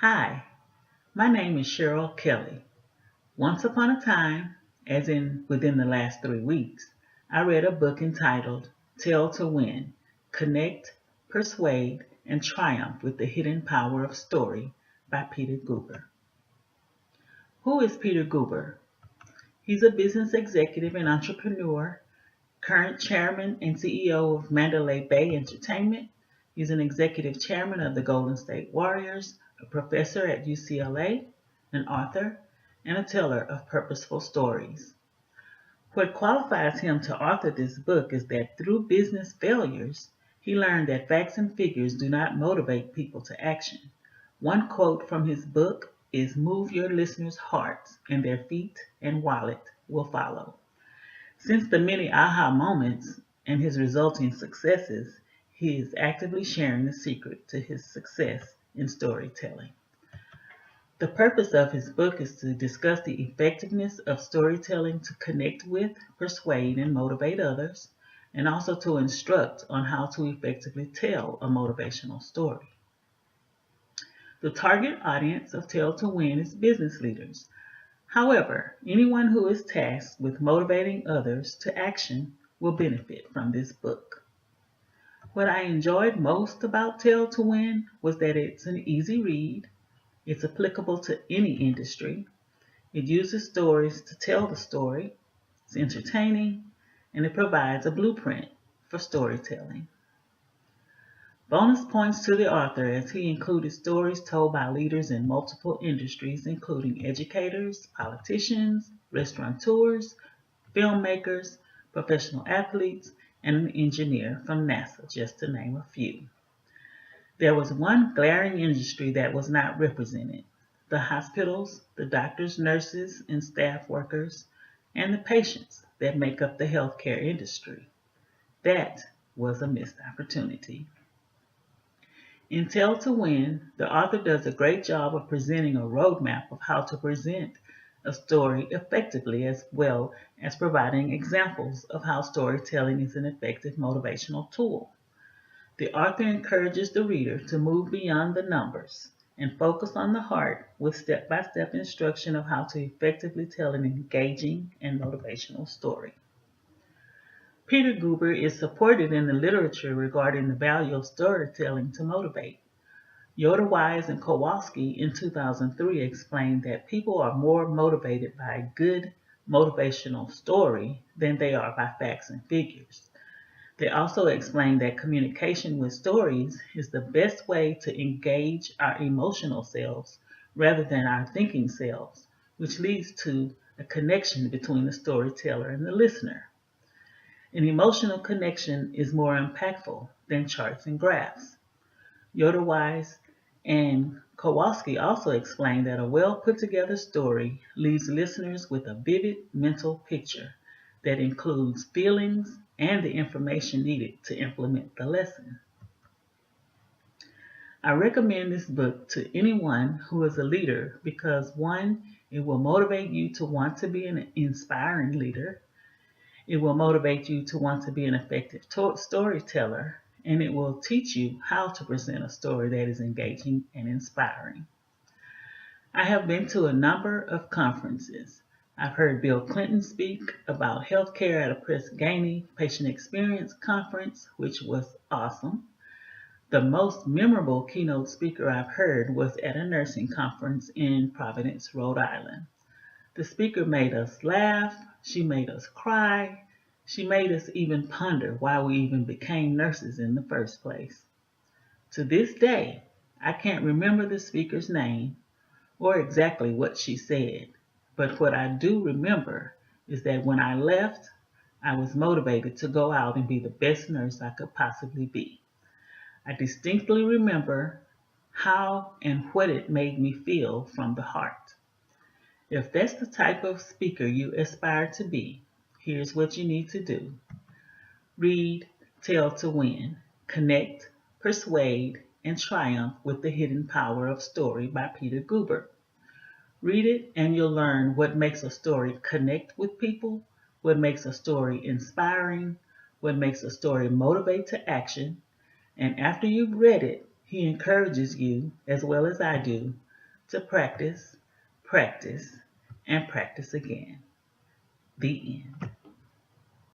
Hi, my name is Cheryl Kelly. Once upon a time, as in within the last 3 weeks, I read a book entitled Tell to Win: Connect, Persuade, and Triumph with the Hidden Power of Story by Peter Guber. Who is Peter Guber? He's a business executive and entrepreneur, current chairman and CEO of Mandalay Bay Entertainment. He's an executive chairman of the Golden State Warriors, a professor at UCLA, an author, and a teller of purposeful stories. What qualifies him to author this book is that through business failures, he learned that facts and figures do not motivate people to action. One quote from his book is "Move your listeners' hearts, and their feet and wallet will follow." Since the many aha moments and his resulting successes, he is actively sharing the secret to his success in storytelling. The purpose of his book is to discuss the effectiveness of storytelling to connect with, persuade, and motivate others, and also to instruct on how to effectively tell a motivational story. The target audience of Tell to Win is business leaders. However, anyone who is tasked with motivating others to action will benefit from this book. What I enjoyed most about Tell to Win was that it's an easy read, it's applicable to any industry, it uses stories to tell the story, it's entertaining, and it provides a blueprint for storytelling. Bonus points to the author as he included stories told by leaders in multiple industries, including educators, politicians, restaurateurs, filmmakers, professional athletes, and an engineer from NASA, just to name a few. There was one glaring industry that was not represented: the hospitals, the doctors, nurses, and staff workers, and the patients that make up the healthcare industry. That was a missed opportunity. In Tell to Win, the author does a great job of presenting a roadmap of how to present a story effectively, as well as providing examples of how storytelling is an effective motivational tool. The author encourages the reader to move beyond the numbers and focus on the heart with step-by-step instruction of how to effectively tell an engaging and motivational story. Peter Guber is supported in the literature regarding the value of storytelling to motivate. Yoder Wise and Kowalski in 2003 explained that people are more motivated by a good motivational story than they are by facts and figures. They also explained that communication with stories is the best way to engage our emotional selves rather than our thinking selves, which leads to a connection between the storyteller and the listener. An emotional connection is more impactful than charts and graphs. Yoder-Wise and Kowalski also explained that a well put together story leaves listeners with a vivid mental picture that includes feelings and the information needed to implement the lesson. I recommend this book to anyone who is a leader because, one, it will motivate you to want to be an inspiring leader. It will motivate you to want to be an effective storyteller, and it will teach you how to present a story that is engaging and inspiring. I have been to a number of conferences. I've heard Bill Clinton speak about healthcare at a Press Ganey Patient Experience Conference, which was awesome. The most memorable keynote speaker I've heard was at a nursing conference in Providence, Rhode Island. The speaker made us laugh, she made us cry, she made us even ponder why we even became nurses in the first place. To this day, I can't remember the speaker's name or exactly what she said, but what I do remember is that when I left, I was motivated to go out and be the best nurse I could possibly be. I distinctly remember how and what it made me feel from the heart. If that's the type of speaker you aspire to be, here's what you need to do. Read Tell to Win: Connect, Persuade, and Triumph with the Hidden Power of Story by Peter Guber. Read it and you'll learn what makes a story connect with people, what makes a story inspiring, what makes a story motivate to action, and after you've read it, he encourages you, as well as I do, to practice, practice, and practice again. The end.